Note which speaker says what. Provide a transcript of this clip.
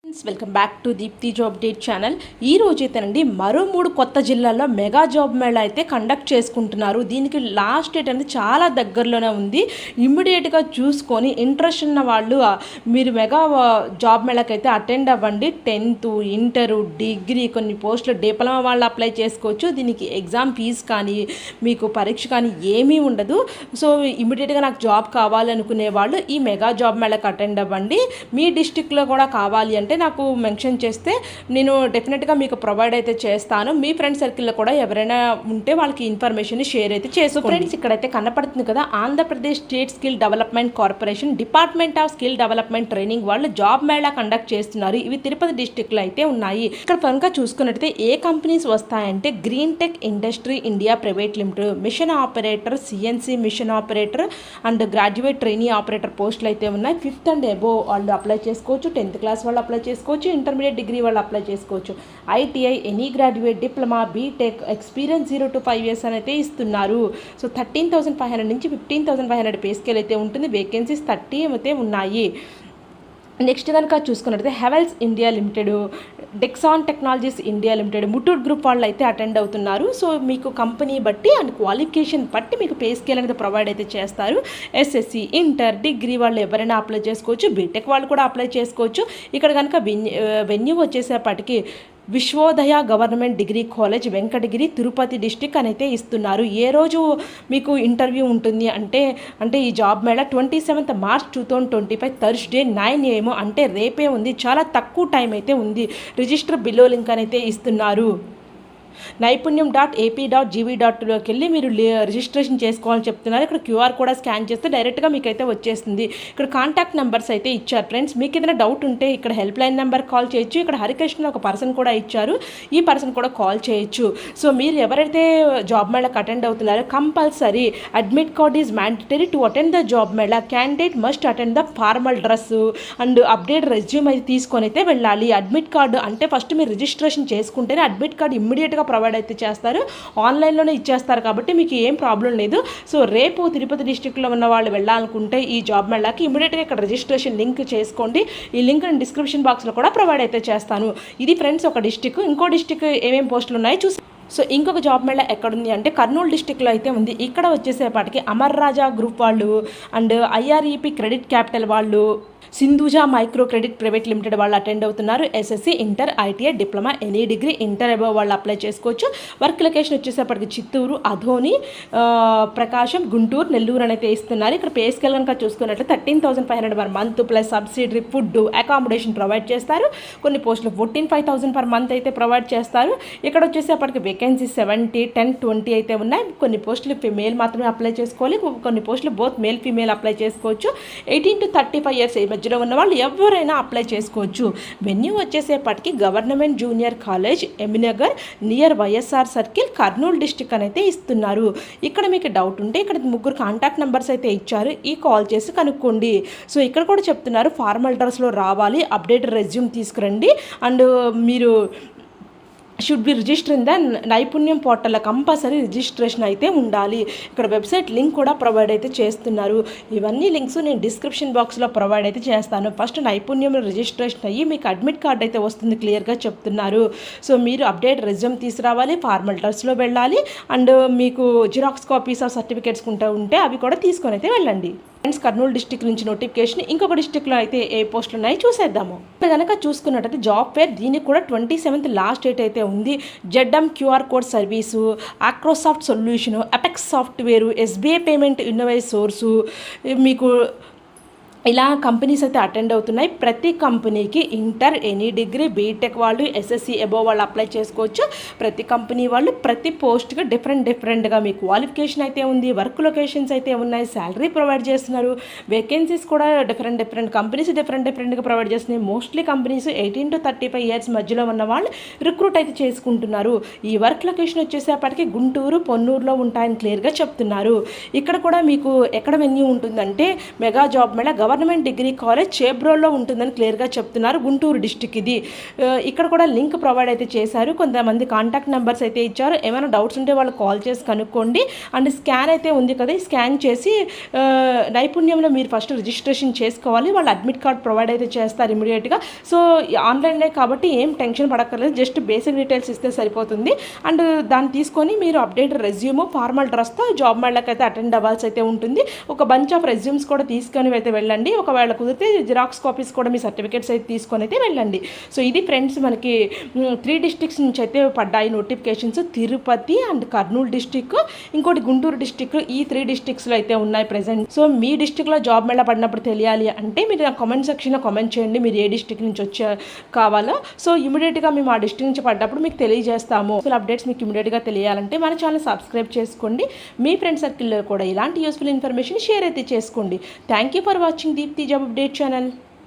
Speaker 1: Welcome back to Deepthi job date channel. ఈ రోజైతేనండి మరో 3 కొత్త జిల్లాల్లో మెగా జాబ్ మేళా అయితే కండక్ట్ చేసుకుంటున్నారు. దీనికి లాస్ట్ డేట్ అనేది చాలా దగ్గరలోనే ఉంది. ఇమ్మీడియట్గా చూసుకొని ఇంట్రెస్ట్ ఉన్న వాళ్ళు మీరు మెగా జాబ్ మేళాకి అయితే అటెండ్ అవ్వండి. 10th ఇంటరు డిగ్రీ కొన్ని పోస్టులు డిప్లొమా వాళ్ళు అప్లై చేసుకోవచ్చు. దీనికి ఎగ్జామ్ ఫీజు కానీ మీకు పరీక్ష కానీ ఏమీ ఉండదు. సో ఇమ్మీడియట్గా నాకు జాబ్ కావాలనుకునే వాళ్ళు ఈ మెగా జాబ్ మేళాకి అటెండ్ అవ్వండి. మీ డిస్టిక్లో కూడా కావాలి అంటే నాకు మెన్షన్ చేస్తే నేను డెఫినెట్గా మీకు ప్రొవైడ్ అయితే చేస్తాను. మీ ఫ్రెండ్ సర్కిల్లో కూడా ఎవరైనా ఉంటే వాళ్ళకి ఇన్ఫర్మేషన్ షేర్ అయితే చేసుకో. ఫ్రెండ్స్ ఇక్కడైతే కనపడుతుంది కదా, Andhra Pradesh state skill development corporation department of skill development training వాళ్ళు జాబ్ మేళా కండక్ట్ చేస్తున్నారు. ఇవి తిరుపతి డిస్టిక్లో అయితే ఉన్నాయి. ఇక్కడ కనుక చూసుకున్నట్టయితే ఏ కంపెనీస్ వస్తాయంటే green tech industry India private limited, machine operator, CNC machine operator and graduate trainee operator పోస్టులు అయితే ఉన్నాయి. 5th అండ్ అబోవ్ వాళ్ళు అప్లై చేసుకోవచ్చు. 10th క్లాస్ వాళ్ళు అప్లై చేసుకోవచ్చు. ఇంటర్మీడియట్ డిగ్రీ వాళ్ళు అప్లై చేసుకోవచ్చు. ITI, any graduate, diploma, BTech, experience 0 to 5 years అని అయితే ఇస్తున్నారు. సో 13,500 నుంచి 15,500 పే స్కేల్ అయితే ఉంటుంది. వేకెన్సీస్ 30 అయితే ఉన్నాయి. నెక్స్ట్ కనుక చూసుకున్నట్లయితే Havells India Limited, Dexon Technologies India Limited, Muthoot Group వాళ్ళు అయితే అటెండ్ అవుతున్నారు. సో మీకు కంపెనీ బట్టి అండ్ క్వాలిఫికేషన్ బట్టి మీకు పే స్కేల్ అనేది ప్రొవైడ్ అయితే చేస్తారు. ఎస్ఎస్సి, ఇంటర్, డిగ్రీ వాళ్ళు ఎవరైనా అప్లై చేసుకోవచ్చు. బీటెక్ వాళ్ళు కూడా అప్లై చేసుకోవచ్చు. ఇక్కడ కనుక వెన్యూ వచ్చేసేపటికి Vishwodaya government degree college, Venkatagiri, Tirupati district అని అయితే ఇస్తున్నారు. ఏ రోజు మీకు ఇంటర్వ్యూ ఉంటుంది అంటే ఈ job Mela 27th March 2025 Thursday 9 AM అంటే రేపే ఉంది. చాలా తక్కువ టైం అయితే ఉంది. రిజిస్టర్ బిలో లింక్ అని అయితే ఇస్తున్నారు. naipunyam.ap.gv.loకి వెళ్ళి మీరు రిజిస్ట్రేషన్ చేసుకోవాలని చెప్తున్నారు. ఇక్కడ క్యూఆర్ కూడా స్కాన్ చేస్తే డైరెక్ట్గా మీకు అయితే వచ్చేస్తుంది. ఇక్కడ కాంటాక్ట్ నెంబర్స్ అయితే ఇచ్చారు. ఫ్రెండ్స్ మీకు ఏదైనా డౌట్ ఉంటే ఇక్కడ హెల్ప్ లైన్ నెంబర్ కాల్ చేయొచ్చు. ఇక్కడ హరికృష్ణ ఒక పర్సన్ కూడా ఇచ్చారు. ఈ పర్సన్ కూడా కాల్ చేయొచ్చు. సో మీరు ఎవరైతే జాబ్ మేళాకి అటెండ్ అవుతున్నారో compulsory admit card is mandatory to attend the job Mela. Candidate must attend the formal dress and update resume అయితే తీసుకొని అయితే వెళ్ళాలి. అడ్మిట్ కార్డు అంటే ఫస్ట్ మీరు రిజిస్ట్రేషన్ చేసుకుంటేనే అడ్మిట్ కార్డు ఇమ్మీడియట్గా ప్రొవైడ్ అయితే చేస్తారు. ఆన్లైన్లోనే ఇచ్చేస్తారు కాబట్టి మీకు ఏం ప్రాబ్లం లేదు. సో రేపు తిరుపతి డిస్టిక్లో ఉన్న వాళ్ళు వెళ్ళాలనుకుంటే ఈ జాబ్ మేళాకి ఇమ్మీడియట్గా ఇక్కడ రిజిస్ట్రేషన్ లింక్ చేసుకోండి. ఈ లింక్ నేను డిస్క్రిప్షన్ బాక్స్లో కూడా ప్రొవైడ్ అయితే చేస్తాను. ఇది ఫ్రెండ్స్ ఒక డిస్టిక్. ఇంకో డిస్టిక్ ఏమేమి పోస్టులు ఉన్నాయో చూసి. సో ఇంకొక జాబ్ మేళా ఎక్కడుంది అంటే కర్నూలు డిస్టిక్లో అయితే ఉంది. ఇక్కడ వచ్చేసేపాటికి అమర్ రాజా గ్రూప్ వాళ్ళు అండ్ ఐఆర్ఈపి క్రెడిట్ క్యాపిటల్ వాళ్ళు, Sindhuja micro credit private limited వాళ్ళు అటెండ్ అవుతున్నారు. SSC, inter, ITI, diploma, any degree, inter above వాళ్ళు అప్లై చేసుకోవచ్చు. వర్క్ లొకేషన్ వచ్చేసేపటికి చిత్తూరు, అధోని, ప్రకాశం, గుంటూరు, నెల్లూరు అని అయితే ఇస్తున్నారు. ఇక్కడ పే స్కేల్ కనుక చూసుకున్నట్లు 13,500 per month plus subsidiary food accommodation provide చేస్తారు. కొన్ని పోస్టులు 14,500 per month అయితే ప్రొవైడ్ చేస్తారు. ఇక్కడ వచ్చేసేపటికి వేకెన్సీ 70, 10, 20 అయితే ఉన్నాయి. కొన్ని పోస్టులు ఫిమేల్ మాత్రమే అప్లై చేసుకోవాలి. కొన్ని పోస్టులు బోత్ మేల్ ఫీమేల్ అప్లై చేసుకోవచ్చు. 18 to 35 years మధ్యలో ఉన్న వాళ్ళు ఎవరైనా అప్లై చేసుకోవచ్చు. వెన్యూ వచ్చేసేపటికి government junior college, Eminagar, near YSR circle, Kurnool district అని అయితే ఇస్తున్నారు. ఇక్కడ మీకు డౌట్ ఉంటే ఇక్కడ 3 కాంటాక్ట్ నెంబర్స్ అయితే ఇచ్చారు. ఈ కాల్ చేసి కనుక్కోండి. సో ఇక్కడ కూడా చెప్తున్నారు ఫార్మల్ డ్రెస్లో రావాలి, అప్డేట్ రెజ్యూమ్ తీసుకురండి అండ్ మీరు should be register in the నైపుణ్యం పోర్టల్లో కంపల్సరీ రిజిస్ట్రేషన్ అయితే ఉండాలి. ఇక్కడ వెబ్సైట్ లింక్ కూడా ప్రొవైడ్ అయితే చేస్తున్నారు. ఇవన్నీ లింక్స్ నేను డిస్క్రిప్షన్ బాక్స్లో ప్రొవైడ్ అయితే చేస్తాను. ఫస్ట్ నైపుణ్యంలో రిజిస్ట్రేషన్ అయ్యి మీకు అడ్మిట్ కార్డ్ అయితే వస్తుంది, క్లియర్గా చెప్తున్నారు. సో మీరు అప్డేట్ రెజ్యూమ్ తీసుకురావాలి, ఫార్మల్ డ్రెస్లో వెళ్ళాలి అండ్ మీకు జిరాక్స్ కాపీస్ ఆఫ్ సర్టిఫికేట్స్ ఉంటే అవి కూడా తీసుకొని అయితే వెళ్ళండి. ఫ్రెండ్స్ కర్నూలు డిస్టిక్ నుంచి నోటిఫికేషన్. ఇంకొక డిస్టిక్లో అయితే ఏ పోస్టులు ఉన్నాయో చూసేద్దాము. ఇక్కడ కనుక చూసుకున్నట్టయితే జాబ్ ఫేర్ దీనికి కూడా 27th లాస్ట్ డేట్ అయితే ఉంది. ZM QR code service, Acrosoft solution, Apex software, SBI payment innovates source, మీకు ఇలా కంపెనీస్ అయితే అటెండ్ అవుతున్నాయి. ప్రతి కంపెనీకి ఇంటర్, ఎనీ డిగ్రీ, బీటెక్ వాళ్ళు, ఎస్ఎస్సి అబోవ్ వాళ్ళు అప్లై చేసుకోవచ్చు. ప్రతి కంపెనీ వాళ్ళు ప్రతి పోస్ట్గా డిఫరెంట్గా మీ క్వాలిఫికేషన్ అయితే ఉంది. వర్క్ లొకేషన్స్ అయితే ఉన్నాయి. శాలరీ ప్రొవైడ్ చేస్తున్నారు. వేకెన్సీస్ కూడా డిఫరెంట్ కంపెనీస్ డిఫరెంట్గా ప్రొవైడ్ చేస్తున్నాయి. మోస్ట్లీ కంపెనీస్ 18 to 35 years మధ్యలో ఉన్న వాళ్ళు రిక్రూట్ అయితే చేసుకుంటున్నారు. ఈ వర్క్ లొకేషన్ వచ్చేసేపటికి గుంటూరు, పొన్నూరులో ఉంటాయని క్లియర్గా చెప్తున్నారు. ఇక్కడ కూడా మీకు ఎక్కడ వెన్యూ ఉంటుందంటే mega job mela government degree college చేబ్రోల్లో ఉంటుందని క్లియర్గా చెప్తున్నారు. గుంటూరు డిస్టిక్ ఇది. ఇక్కడ కూడా లింక్ ప్రొవైడ్ అయితే చేశారు. కొంతమంది కాంటాక్ట్ నెంబర్స్ అయితే ఇచ్చారు. ఏమైనా డౌట్స్ ఉంటే వాళ్ళు కాల్ చేసి కనుక్కోండి. అండ్ స్కాన్ అయితే ఉంది కదా, ఈ స్కాన్ చేసి నైపుణ్యంలో మీరు ఫస్ట్ రిజిస్ట్రేషన్ చేసుకోవాలి. వాళ్ళు అడ్మిట్ కార్డ్ ప్రొవైడ్ అయితే చేస్తారు ఇమీడియట్గా. సో ఆన్లైన్లో కాబట్టి ఏం టెన్షన్ పడక్కర్లేదు, జస్ట్ బేసిక్ డీటెయిల్స్ ఇస్తే సరిపోతుంది. అండ్ దాన్ని తీసుకొని మీరు అప్డేట్ రెజ్యూమ్, ఫార్మల్ డ్రెస్తో జాబ్ మేళకి అయితే అటెండ్ అవ్వాల్సి అయితే ఉంటుంది. ఒక బంచ్ ఆఫ్ రెజ్యూమ్స్ కూడా తీసుకొని అయితే వెళ్ళండి. ఒకవేళ కుదిరితే జిరాక్స్ కాపీస్ కూడా మీ సర్టిఫికేట్స్ అయితే తీసుకొని అయితే వెళ్ళండి. సో ఇది ఫ్రెండ్స్, మనకి 3 డిస్ట్రిక్ట్స్ నుంచి అయితే పడ్డాయి notifications. Tirupati and Kurnool district, ఇంకోటి గుంటూరు డిస్టిక్. ఈ 3 డిస్ట్రిక్ట్స్లో అయితే ఉన్నాయి ప్రెసెంట్. సో మీ డిస్టిక్లో జాబ్ మేళ పడినప్పుడు తెలియాలి అంటే మీరు నా కామెంట్ సెక్షన్లో కామెంట్ చేయండి మీరు ఏ డిస్టిక్ నుంచి కావాలో. సో ఇమీడియట్గా మేము ఆ డిస్టిక్ నుంచి పడ్డప్పుడు మీకు తెలియజేస్తాము. సో అప్డేట్స్ మీకు ఇమీడియట్గా తెలియాలంటే మన ఛానల్ సబ్స్క్రైబ్ చేసుకోండి. మీ ఫ్రెండ్ సర్కిల్లో కూడా ఇలాంటి యూస్ఫుల్ ఇన్ఫర్మేషన్ షేర్ అయితే చేసుకోండి. Thank you for watching Deepthi job update channel.